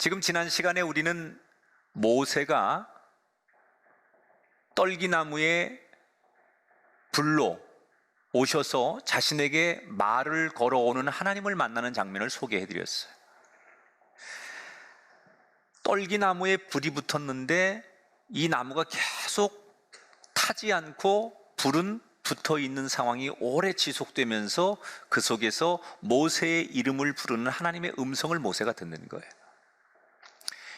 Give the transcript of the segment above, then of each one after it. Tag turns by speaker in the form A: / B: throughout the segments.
A: 지금 지난 시간에 우리는 모세가 떨기나무에 불로 오셔서 자신에게 말을 걸어오는 하나님을 만나는 장면을 소개해드렸어요. 떨기나무에 불이 붙었는데 이 나무가 계속 타지 않고 불은 붙어 있는 상황이 오래 지속되면서 그 속에서 모세의 이름을 부르는 하나님의 음성을 모세가 듣는 거예요.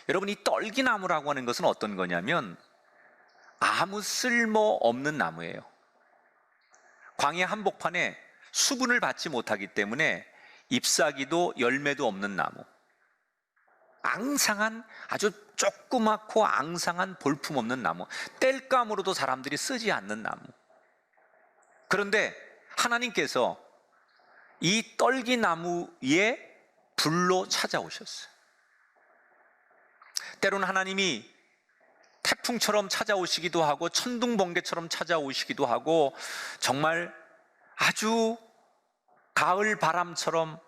A: 여러분, 이 떨기나무라고 하는 것은 어떤 거냐면 아무 쓸모 없는 나무예요. 광야 한복판에 수분을 받지 못하기 때문에 잎사귀도 열매도 없는 나무, 앙상한, 아주 조그맣고 앙상한 볼품없는 나무, 땔감으로도 사람들이 쓰지 않는 나무. 그런데 하나님께서 이 떨기나무에 불로 찾아오셨어요. 때로는 하나님이 태풍처럼 찾아오시기도 하고 천둥번개처럼 찾아오시기도 하고 정말 아주 가을 바람처럼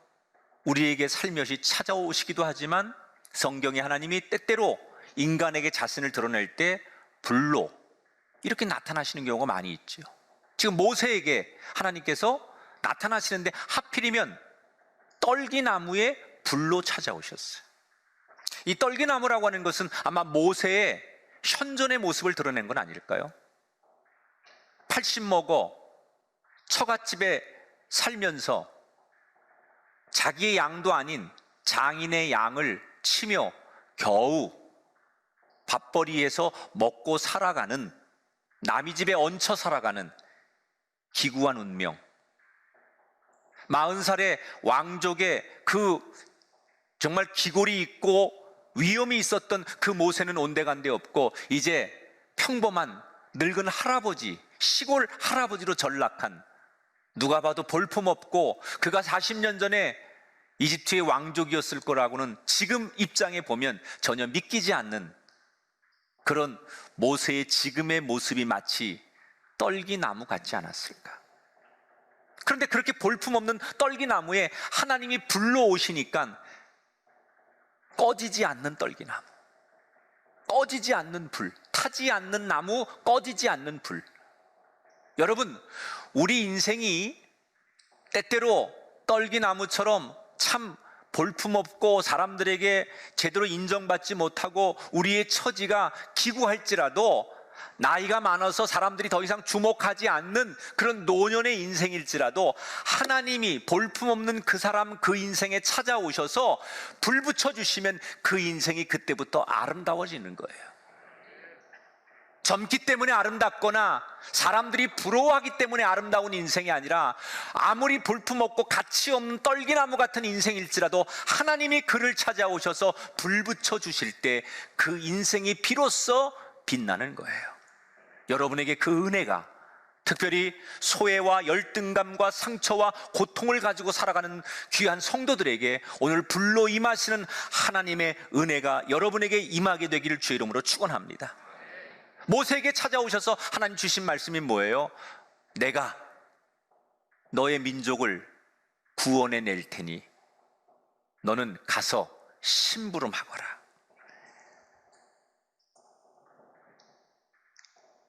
A: 우리에게 살며시 찾아오시기도 하지만 성경에 하나님이 때때로 인간에게 자신을 드러낼 때 불로 이렇게 나타나시는 경우가 많이 있죠. 지금 모세에게 하나님께서 나타나시는데 하필이면 떨기나무에 불로 찾아오셨어요. 이 떨기나무라고 하는 것은 아마 모세의 현존의 모습을 드러낸 건 아닐까요? 80 먹어 처갓집에 살면서 자기의 양도 아닌 장인의 양을 치며 겨우 밥벌이에서 먹고 살아가는, 남의 집에 얹혀 살아가는 기구한 운명, 40살의 왕족의 그 정말 기골이 있고 위험이 있었던 그 모세는 온데간데 없고 이제 평범한 늙은 할아버지, 시골 할아버지로 전락한, 누가 봐도 볼품없고 그가 40년 전에 이집트의 왕족이었을 거라고는 지금 입장에 보면 전혀 믿기지 않는 그런 모세의 지금의 모습이 마치 떨기나무 같지 않았을까? 그런데 그렇게 볼품없는 떨기나무에 하나님이 불러 오시니까 꺼지지 않는 떨기나무, 꺼지지 않는 불, 타지 않는 나무, 꺼지지 않는 불. 여러분, 우리 인생이 때때로 떨기나무처럼 참 볼품없고 사람들에게 제대로 인정받지 못하고 우리의 처지가 기구할지라도, 나이가 많아서 사람들이 더 이상 주목하지 않는 그런 노년의 인생일지라도 하나님이 볼품없는 그 사람, 그 인생에 찾아오셔서 불 붙여주시면 그 인생이 그때부터 아름다워지는 거예요. 젊기 때문에 아름답거나 사람들이 부러워하기 때문에 아름다운 인생이 아니라, 아무리 볼품없고 가치 없는 떨기나무 같은 인생일지라도 하나님이 그를 찾아오셔서 불 붙여주실 때 그 인생이 비로소 빛나는 거예요. 여러분에게 그 은혜가, 특별히 소외와 열등감과 상처와 고통을 가지고 살아가는 귀한 성도들에게 오늘 불로 임하시는 하나님의 은혜가 여러분에게 임하게 되기를 주의 이름으로 축원합니다. 모세에게 찾아오셔서 하나님 주신 말씀이 뭐예요? 내가 너의 민족을 구원해 낼 테니 너는 가서 심부름하거라.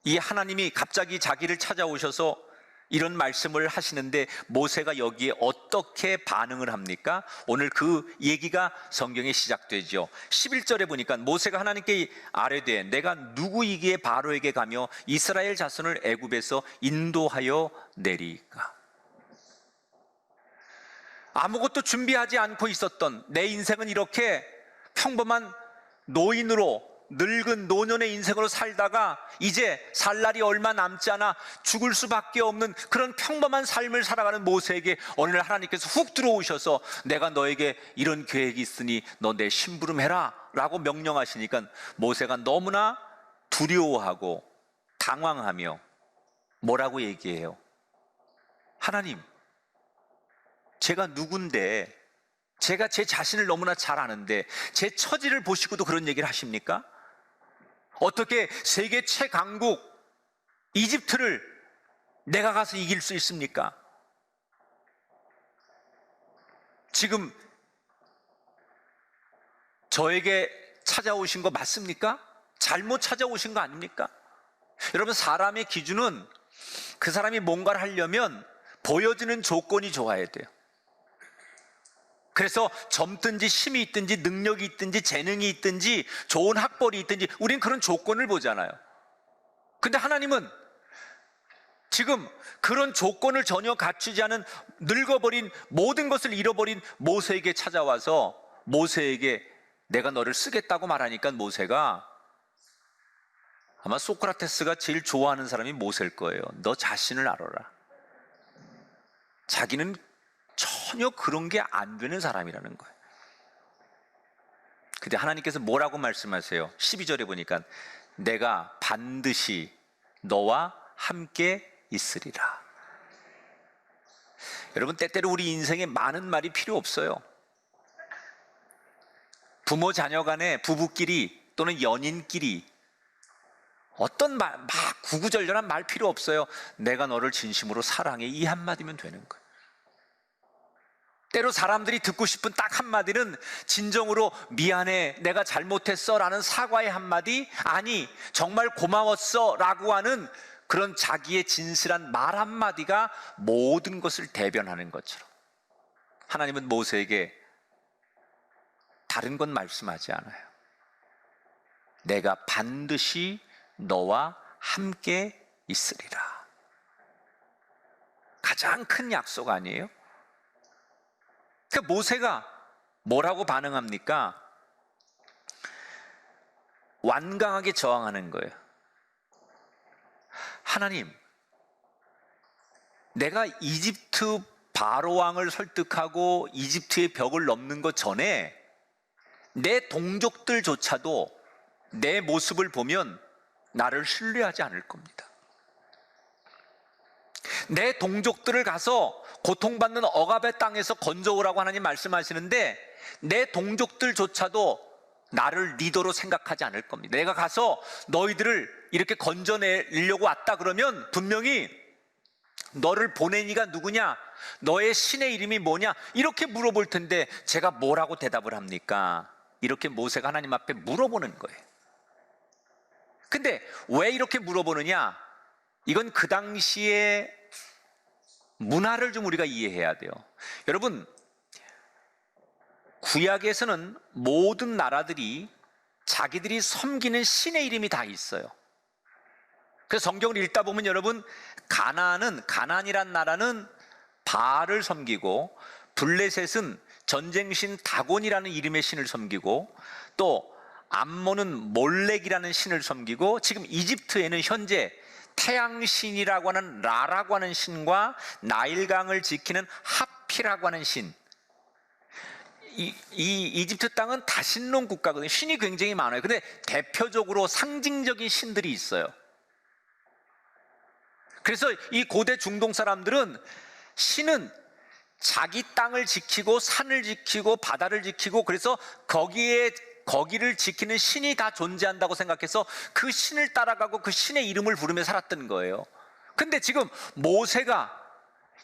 A: 이 하나님이 갑자기 자기를 찾아오셔서 이런 말씀을 하시는데 모세가 여기에 어떻게 반응을 합니까? 오늘 그 얘기가 성경에 시작되죠. 11절에 보니까 모세가 하나님께 아뢰되 내가 누구이기에 바로에게 가며 이스라엘 자손을 애굽에서 인도하여 내리까? 아무것도 준비하지 않고 있었던 내 인생은 이렇게 평범한 노인으로, 늙은 노년의 인생으로 살다가 이제 살 날이 얼마 남지 않아 죽을 수밖에 없는 그런 평범한 삶을 살아가는 모세에게 어느 날 하나님께서 훅 들어오셔서 내가 너에게 이런 계획이 있으니 너 내 심부름해라 라고 명령하시니까 모세가 너무나 두려워하고 당황하며 뭐라고 얘기해요? 하나님, 제가 누군데, 제가 제 자신을 너무나 잘 아는데 제 처지를 보시고도 그런 얘기를 하십니까? 어떻게 세계 최강국 이집트를 내가 가서 이길 수 있습니까? 지금 저에게 찾아오신 거 맞습니까? 잘못 찾아오신 거 아닙니까? 여러분, 사람의 기준은 그 사람이 뭔가를 하려면 보여지는 조건이 좋아야 돼요. 그래서 젊든지 힘이 있든지 능력이 있든지 재능이 있든지 좋은 학벌이 있든지 우린 그런 조건을 보잖아요. 근데 하나님은 지금 그런 조건을 전혀 갖추지 않은 늙어버린, 모든 것을 잃어버린 모세에게 찾아와서 모세에게 내가 너를 쓰겠다고 말하니까 모세가, 아마 소크라테스가 제일 좋아하는 사람이 모세일 거예요. 너 자신을 알아라. 자기는 전혀 그런 게 안 되는 사람이라는 거예요. 근데 하나님께서 뭐라고 말씀하세요? 12절에 보니까 내가 반드시 너와 함께 있으리라. 여러분, 때때로 우리 인생에 많은 말이 필요 없어요. 부모 자녀 간에, 부부끼리 또는 연인끼리 어떤 말, 막 구구절절한 말 필요 없어요. 내가 너를 진심으로 사랑해, 이 한마디면 되는 거예요. 때로 사람들이 듣고 싶은 딱 한마디는 진정으로 미안해, 내가 잘못했어 라는 사과의 한마디, 아니 정말 고마웠어 라고 하는 그런 자기의 진실한 말 한마디가 모든 것을 대변하는 것처럼 하나님은 모세에게 다른 건 말씀하지 않아요. 내가 반드시 너와 함께 있으리라. 가장 큰 약속 아니에요? 그러니까 모세가 뭐라고 반응합니까? 완강하게 저항하는 거예요. 하나님, 내가 이집트 바로 왕을 설득하고 이집트의 벽을 넘는 것 전에 내 동족들조차도 내 모습을 보면 나를 신뢰하지 않을 겁니다. 내 동족들을 가서 고통받는 억압의 땅에서 건져오라고 하나님 말씀하시는데 내 동족들조차도 나를 리더로 생각하지 않을 겁니다. 내가 가서 너희들을 이렇게 건져내려고 왔다 그러면 분명히 너를 보낸 이가 누구냐? 너의 신의 이름이 뭐냐? 이렇게 물어볼 텐데 제가 뭐라고 대답을 합니까? 이렇게 모세가 하나님 앞에 물어보는 거예요. 근데 왜 이렇게 물어보느냐? 이건 그 당시에 문화를 좀 우리가 이해해야 돼요. 여러분, 구약에서는 모든 나라들이 자기들이 섬기는 신의 이름이 다 있어요. 그래서 성경을 읽다 보면 여러분, 가나안이란 나라는 바알을 섬기고, 블레셋은 전쟁신 다곤이라는 이름의 신을 섬기고, 또 암몬은 몰렉이라는 신을 섬기고, 지금 이집트에는 현재 태양신이라고 하는 라라고 하는 신과 나일강을 지키는 하피라고 하는 신, 이 이집트 땅은 다신론 국가거든요. 신이 굉장히 많아요. 근데 대표적으로 상징적인 신들이 있어요. 그래서 이 고대 중동 사람들은 신은 자기 땅을 지키고 산을 지키고 바다를 지키고, 그래서 거기를 지키는 신이 다 존재한다고 생각해서 그 신을 따라가고 그 신의 이름을 부르며 살았던 거예요. 근데 지금 모세가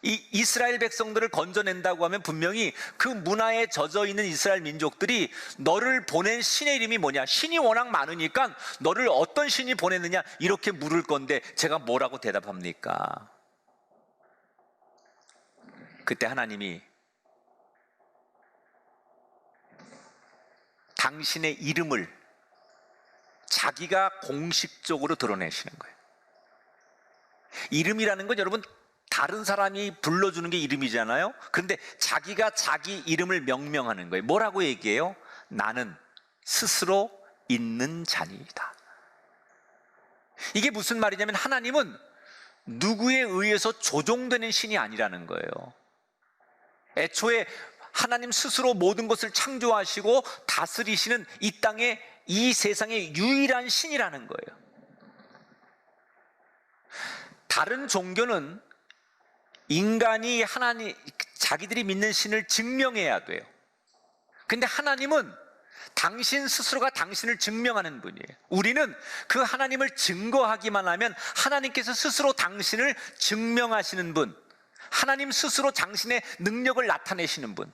A: 이 이스라엘 백성들을 건져낸다고 하면 분명히 그 문화에 젖어 있는 이스라엘 민족들이 너를 보낸 신의 이름이 뭐냐? 신이 워낙 많으니까 너를 어떤 신이 보냈느냐? 이렇게 물을 건데 제가 뭐라고 대답합니까? 그때 하나님이 당신의 이름을 자기가 공식적으로 드러내시는 거예요. 이름이라는 건 여러분 다른 사람이 불러주는 게 이름이잖아요. 그런데 자기가 자기 이름을 명명하는 거예요. 뭐라고 얘기해요? 나는 스스로 있는 자니이다. 이게 무슨 말이냐면 하나님은 누구에 의해서 조종되는 신이 아니라는 거예요. 애초에 하나님 스스로 모든 것을 창조하시고 다스리시는 이 땅의, 이 세상의 유일한 신이라는 거예요. 다른 종교는 인간이 자기들이 믿는 신을 증명해야 돼요. 근데 하나님은 당신 스스로가 당신을 증명하는 분이에요. 우리는 그 하나님을 증거하기만 하면 하나님께서 스스로 당신을 증명하시는 분, 하나님 스스로 당신의 능력을 나타내시는 분.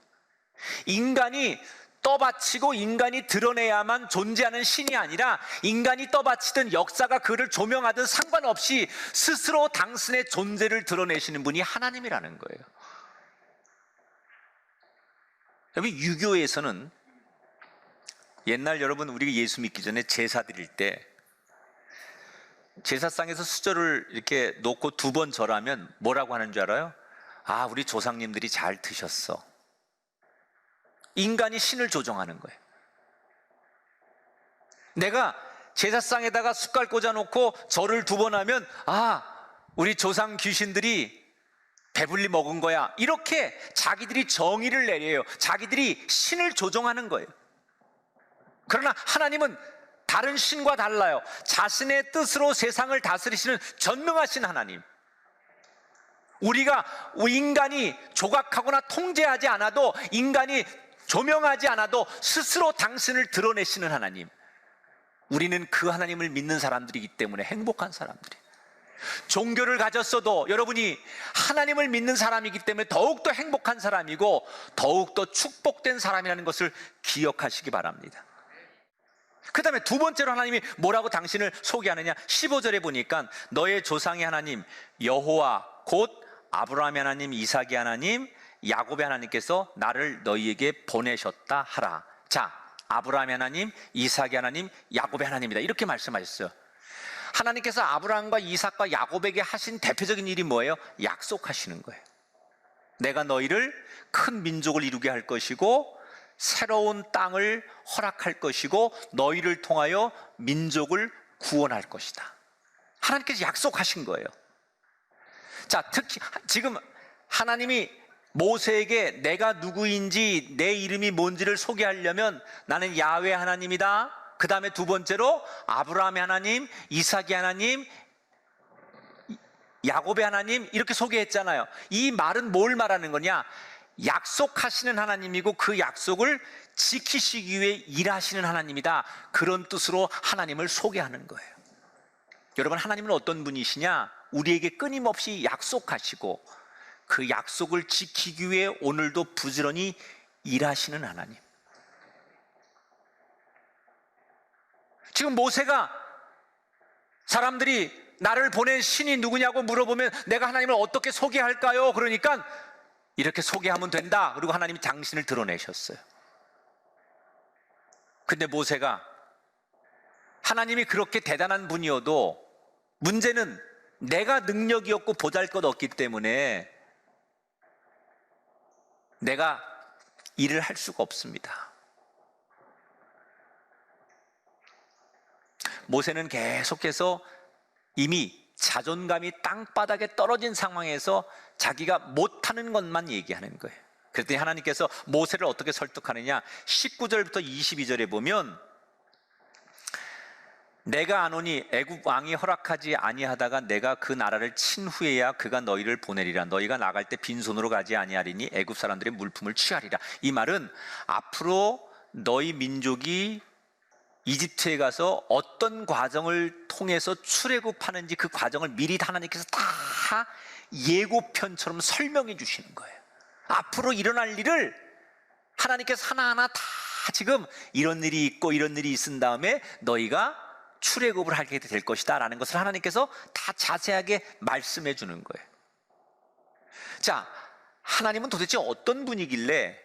A: 인간이 떠받치고 인간이 드러내야만 존재하는 신이 아니라 인간이 떠받치든 역사가 그를 조명하든 상관없이 스스로 당신의 존재를 드러내시는 분이 하나님이라는 거예요. 여러분, 유교에서는 옛날 여러분 우리가 예수 믿기 전에 제사 드릴 때 제사상에서 수저를 이렇게 놓고 2번 절하면 뭐라고 하는 줄 알아요? 아, 우리 조상님들이 잘 드셨어. 인간이 신을 조종하는 거예요. 내가 제사상에다가 숟갈 꽂아놓고 절을 2번 하면 아, 우리 조상 귀신들이 배불리 먹은 거야. 이렇게 자기들이 정의를 내려요. 자기들이 신을 조종하는 거예요. 그러나 하나님은 다른 신과 달라요. 자신의 뜻으로 세상을 다스리시는 전능하신 하나님. 우리가 인간이 조각하거나 통제하지 않아도, 인간이 조명하지 않아도 스스로 당신을 드러내시는 하나님. 우리는 그 하나님을 믿는 사람들이기 때문에 행복한 사람들이에요. 종교를 가졌어도 여러분이 하나님을 믿는 사람이기 때문에 더욱더 행복한 사람이고 더욱더 축복된 사람이라는 것을 기억하시기 바랍니다. 그 다음에 2번째로 하나님이 뭐라고 당신을 소개하느냐? 15절에 보니까 너의 조상의 하나님 여호와 곧 아브라함의 하나님, 이삭의 하나님, 야곱의 하나님께서 나를 너희에게 보내셨다 하라. 자, 아브라함의 하나님, 이삭의 하나님, 야곱의 하나님이다, 이렇게 말씀하셨어요. 하나님께서 아브라함과 이삭과 야곱에게 하신 대표적인 일이 뭐예요? 약속하시는 거예요. 내가 너희를 큰 민족을 이루게 할 것이고 새로운 땅을 허락할 것이고 너희를 통하여 민족을 구원할 것이다. 하나님께서 약속하신 거예요. 자, 특히 지금 하나님이 모세에게 내가 누구인지 내 이름이 뭔지를 소개하려면 나는 야훼 하나님이다. 그 다음에 2번째로 아브라함의 하나님, 이삭의 하나님, 야곱의 하나님, 이렇게 소개했잖아요. 이 말은 뭘 말하는 거냐? 약속하시는 하나님이고 그 약속을 지키시기 위해 일하시는 하나님이다. 그런 뜻으로 하나님을 소개하는 거예요. 여러분, 하나님은 어떤 분이시냐? 우리에게 끊임없이 약속하시고 그 약속을 지키기 위해 오늘도 부지런히 일하시는 하나님. 지금 모세가 사람들이 나를 보낸 신이 누구냐고 물어보면 내가 하나님을 어떻게 소개할까요? 그러니까 이렇게 소개하면 된다. 그리고 하나님이 당신을 드러내셨어요. 근데 모세가 하나님이 그렇게 대단한 분이어도 문제는 내가 능력이 없고 보잘것없기 때문에 내가 일을 할 수가 없습니다. 모세는 계속해서 이미 자존감이 땅바닥에 떨어진 상황에서 자기가 못하는 것만 얘기하는 거예요. 그랬더니 하나님께서 모세를 어떻게 설득하느냐? 19절부터 22절에 보면 내가 아노니 애굽 왕이 허락하지 아니하다가 내가 그 나라를 친 후에야 그가 너희를 보내리라. 너희가 나갈 때 빈손으로 가지 아니하리니 애굽 사람들의 물품을 취하리라. 이 말은 앞으로 너희 민족이 이집트에 가서 어떤 과정을 통해서 출애굽하는지 그 과정을 미리 하나님께서 다 예고편처럼 설명해 주시는 거예요. 앞으로 일어날 일을 하나님께서 하나하나 다 지금 이런 일이 있고 이런 일이 있은 다음에 너희가 출애굽을 하게 될 것이다 라는 것을 하나님께서 다 자세하게 말씀해 주는 거예요. 자, 하나님은 도대체 어떤 분이길래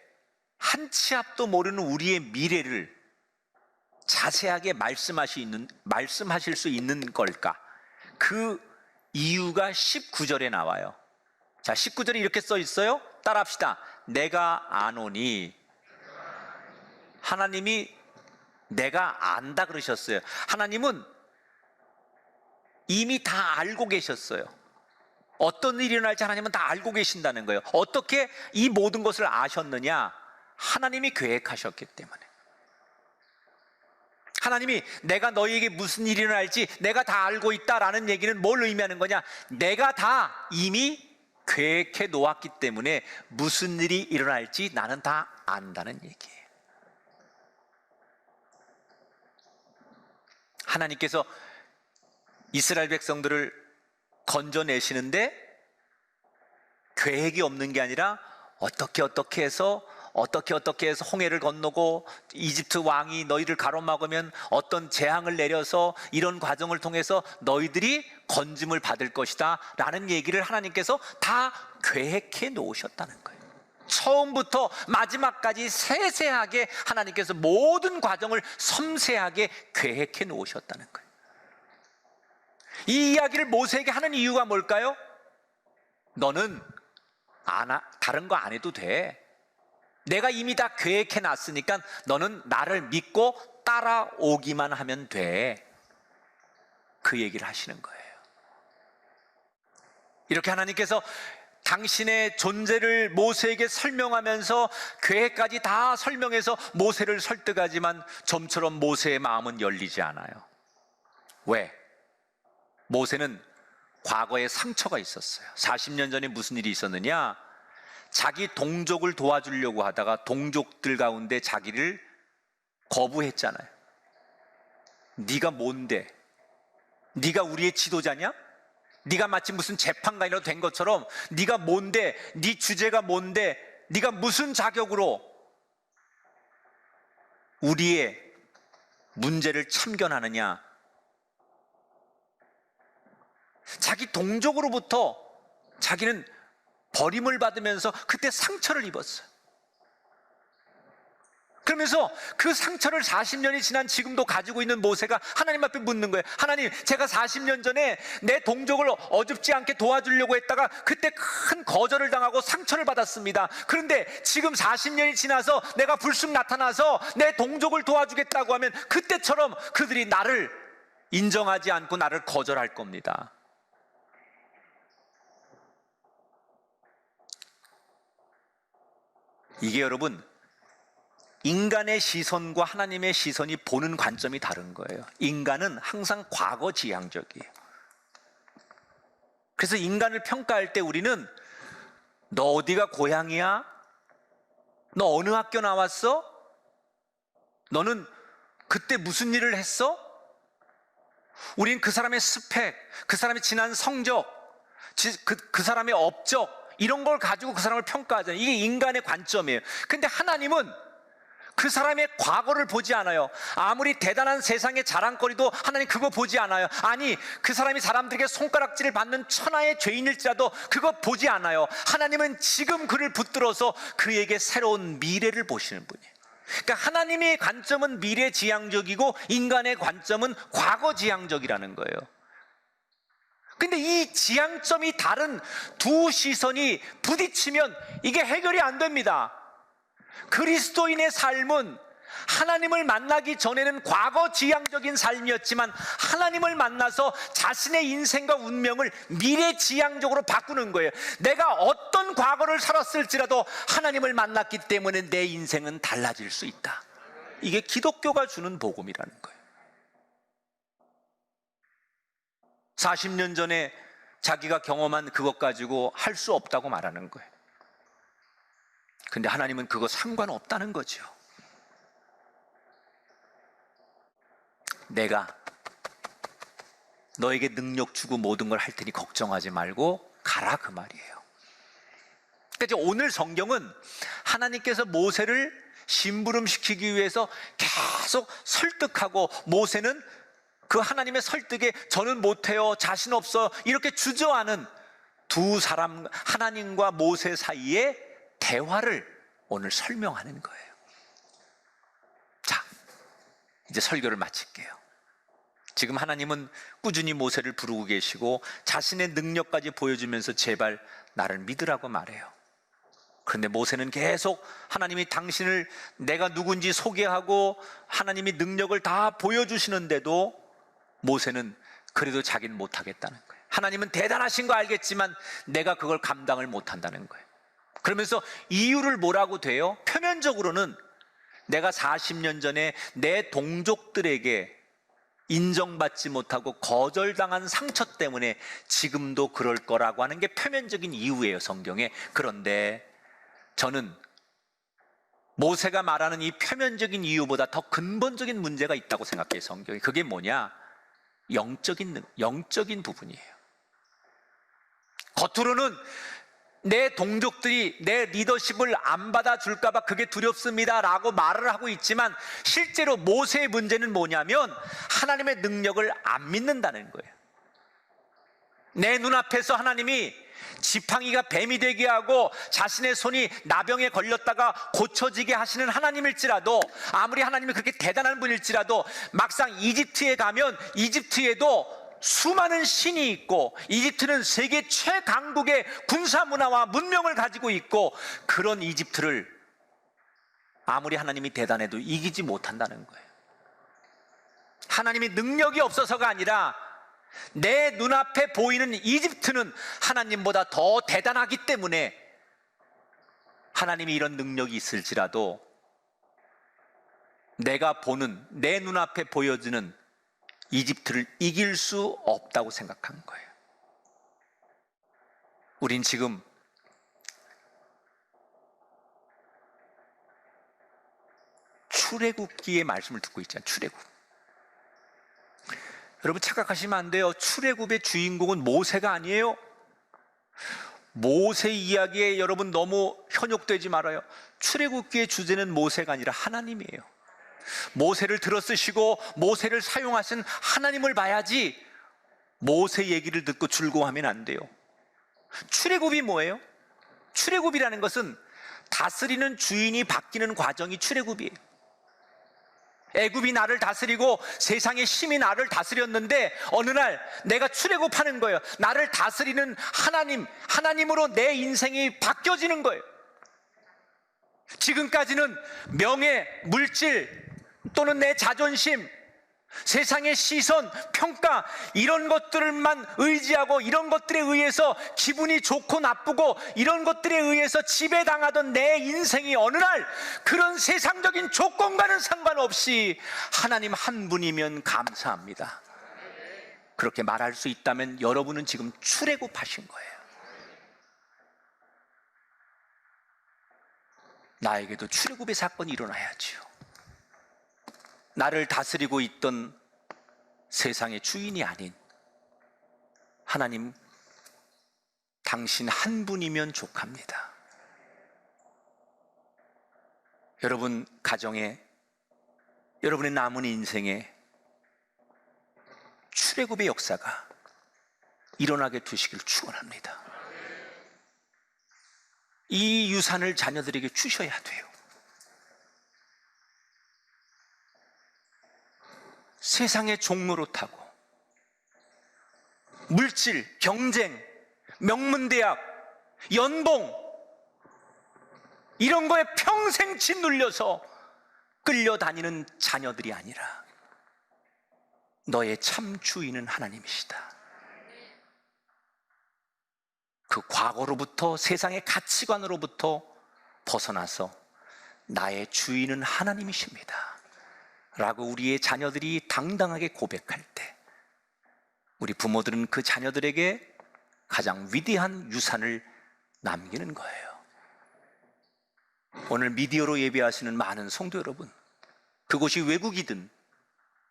A: 한 치 앞도 모르는 우리의 미래를 자세하게 말씀하실 수 있는 걸까? 그 이유가 19절에 나와요. 자, 19절에 이렇게 써 있어요. 따라합시다. 내가 아노니. 하나님이 내가 안다 그러셨어요. 하나님은 이미 다 알고 계셨어요. 어떤 일이 일어날지 하나님은 다 알고 계신다는 거예요. 어떻게 이 모든 것을 아셨느냐? 하나님이 계획하셨기 때문에. 하나님이 내가 너희에게 무슨 일이 일어날지 내가 다 알고 있다라는 얘기는 뭘 의미하는 거냐? 내가 다 이미 계획해 놓았기 때문에 무슨 일이 일어날지 나는 다 안다는 얘기예요. 하나님께서 이스라엘 백성들을 건져내시는데 계획이 없는 게 아니라 어떻게 해서 어떻게 해서 홍해를 건너고 이집트 왕이 너희를 가로막으면 어떤 재앙을 내려서 이런 과정을 통해서 너희들이 건짐을 받을 것이다 라는 얘기를 하나님께서 다 계획해 놓으셨다는 거예요. 처음부터 마지막까지 세세하게 하나님께서 모든 과정을 섬세하게 계획해 놓으셨다는 거예요. 이 이야기를 모세에게 하는 이유가 뭘까요? 너는 다른 거 안 해도 돼. 내가 이미 다 계획해 놨으니까 너는 나를 믿고 따라오기만 하면 돼. 그 얘기를 하시는 거예요. 이렇게 하나님께서 당신의 존재를 모세에게 설명하면서 계획까지 다 설명해서 모세를 설득하지만 좀처럼 모세의 마음은 열리지 않아요. 왜? 모세는 과거에 상처가 있었어요. 40년 전에 무슨 일이 있었느냐? 자기 동족을 도와주려고 하다가 동족들 가운데 자기를 거부했잖아요. 네가 뭔데? 네가 우리의 지도자냐? 네가 마치 무슨 재판관이라도 된 것처럼 네가 뭔데? 네 주제가 뭔데? 네가 무슨 자격으로 우리의 문제를 참견하느냐? 자기 동족으로부터 자기는 버림을 받으면서 그때 상처를 입었어요. 그러면서 그 상처를 40년이 지난 지금도 가지고 있는 모세가 하나님 앞에 묻는 거예요. 하나님, 제가 40년 전에 내 동족을 어줍지 않게 도와주려고 했다가 그때 큰 거절을 당하고 상처를 받았습니다. 그런데 지금 40년이 지나서 내가 불쑥 나타나서 내 동족을 도와주겠다고 하면 그때처럼 그들이 나를 인정하지 않고 나를 거절할 겁니다. 이게 여러분, 인간의 시선과 하나님의 시선이 보는 관점이 다른 거예요. 인간은 항상 과거 지향적이에요. 그래서 인간을 평가할 때 우리는 너 어디가 고향이야? 너 어느 학교 나왔어? 너는 그때 무슨 일을 했어? 우린 그 사람의 스펙, 그 사람의 지난 성적, 그 사람의 업적 이런 걸 가지고 그 사람을 평가하잖아요. 이게 인간의 관점이에요. 근데 하나님은 그 사람의 과거를 보지 않아요. 아무리 대단한 세상의 자랑거리도 하나님 그거 보지 않아요. 아니, 그 사람이 사람들에게 손가락질을 받는 천하의 죄인일지라도 그거 보지 않아요. 하나님은 지금 그를 붙들어서 그에게 새로운 미래를 보시는 분이에요. 그러니까 하나님의 관점은 미래 지향적이고 인간의 관점은 과거 지향적이라는 거예요. 근데 이 지향점이 다른 두 시선이 부딪히면 이게 해결이 안 됩니다. 그리스도인의 삶은 하나님을 만나기 전에는 과거 지향적인 삶이었지만 하나님을 만나서 자신의 인생과 운명을 미래 지향적으로 바꾸는 거예요. 내가 어떤 과거를 살았을지라도 하나님을 만났기 때문에 내 인생은 달라질 수 있다. 이게 기독교가 주는 복음이라는 거예요. 40년 전에 자기가 경험한 그것 가지고 할 수 없다고 말하는 거예요. 근데 하나님은 그거 상관없다는 거죠. 내가 너에게 능력 주고 모든 걸 할 테니 걱정하지 말고 가라, 그 말이에요. 그러니까 오늘 성경은 하나님께서 모세를 심부름시키기 위해서 계속 설득하고 모세는 그 하나님의 설득에 저는 못해요, 자신 없어 이렇게 주저하는 두 사람, 하나님과 모세 사이의 대화를 오늘 설명하는 거예요. 자, 이제 설교를 마칠게요. 지금 하나님은 꾸준히 모세를 부르고 계시고 자신의 능력까지 보여주면서 제발 나를 믿으라고 말해요. 그런데 모세는 계속 하나님이 당신을 내가 누군지 소개하고 하나님이 능력을 다 보여주시는데도 모세는 그래도 자기는 못하겠다는 거예요. 하나님은 대단하신 거 알겠지만 내가 그걸 감당을 못한다는 거예요. 그러면서 이유를 뭐라고 돼요? 표면적으로는 내가 40년 전에 내 동족들에게 인정받지 못하고 거절당한 상처 때문에 지금도 그럴 거라고 하는 게 표면적인 이유예요, 성경에. 그런데 저는 모세가 말하는 이 표면적인 이유보다 더 근본적인 문제가 있다고 생각해요, 성경에. 그게 뭐냐? 영적인 부분이에요. 겉으로는 내 동족들이 내 리더십을 안 받아줄까봐 그게 두렵습니다 라고 말을 하고 있지만, 실제로 모세의 문제는 뭐냐면 하나님의 능력을 안 믿는다는 거예요. 내 눈앞에서 하나님이 지팡이가 뱀이 되게 하고 자신의 손이 나병에 걸렸다가 고쳐지게 하시는 하나님일지라도, 아무리 하나님이 그렇게 대단한 분일지라도, 막상 이집트에 가면 이집트에도 수많은 신이 있고, 이집트는 세계 최강국의 군사 문화와 문명을 가지고 있고, 그런 이집트를 아무리 하나님이 대단해도 이기지 못한다는 거예요. 하나님이 능력이 없어서가 아니라 내 눈앞에 보이는 이집트는 하나님보다 더 대단하기 때문에, 하나님이 이런 능력이 있을지라도 내가 보는, 내 눈앞에 보여지는 이집트를 이길 수 없다고 생각한 거예요. 우린 지금 출애굽기의 말씀을 듣고 있잖아요. 출애굽. 여러분 착각하시면 안 돼요. 출애굽의 주인공은 모세가 아니에요. 모세 이야기에 여러분 너무 현혹되지 말아요. 출애굽기의 주제는 모세가 아니라 하나님이에요. 모세를 들어쓰시고 모세를 사용하신 하나님을 봐야지 모세 얘기를 듣고 즐거워하면 안 돼요. 출애굽이 뭐예요? 출애굽이라는 것은 다스리는 주인이 바뀌는 과정이 출애굽이에요. 애굽이 나를 다스리고 세상의 힘이 나를 다스렸는데 어느 날 내가 출애굽하는 거예요. 나를 다스리는 하나님으로 내 인생이 바뀌어지는 거예요. 지금까지는 명예, 물질 또는 내 자존심, 세상의 시선, 평가, 이런 것들만 의지하고 이런 것들에 의해서 기분이 좋고 나쁘고 이런 것들에 의해서 지배당하던 내 인생이 어느 날 그런 세상적인 조건과는 상관없이 하나님 한 분이면 감사합니다, 그렇게 말할 수 있다면 여러분은 지금 출애굽하신 거예요. 나에게도 출애굽의 사건이 일어나야지요. 나를 다스리고 있던 세상의 주인이 아닌 하나님, 당신 한 분이면 족합니다. 여러분 가정에, 여러분의 남은 인생에 출애굽의 역사가 일어나게 되시길 축원합니다. 이 유산을 자녀들에게 주셔야 돼요. 세상의 종노릇하고 물질, 경쟁, 명문대학, 연봉, 이런 거에 평생 짓눌려서 끌려다니는 자녀들이 아니라 너의 참 주인은 하나님이시다. 그 과거로부터, 세상의 가치관으로부터 벗어나서 나의 주인은 하나님이십니다 라고 우리의 자녀들이 당당하게 고백할 때, 우리 부모들은 그 자녀들에게 가장 위대한 유산을 남기는 거예요. 오늘 미디어로 예배하시는 많은 성도 여러분, 그곳이 외국이든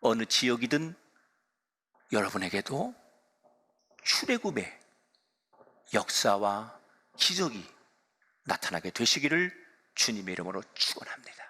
A: 어느 지역이든 여러분에게도 출애굽의 역사와 기적이 나타나게 되시기를 주님의 이름으로 축원합니다.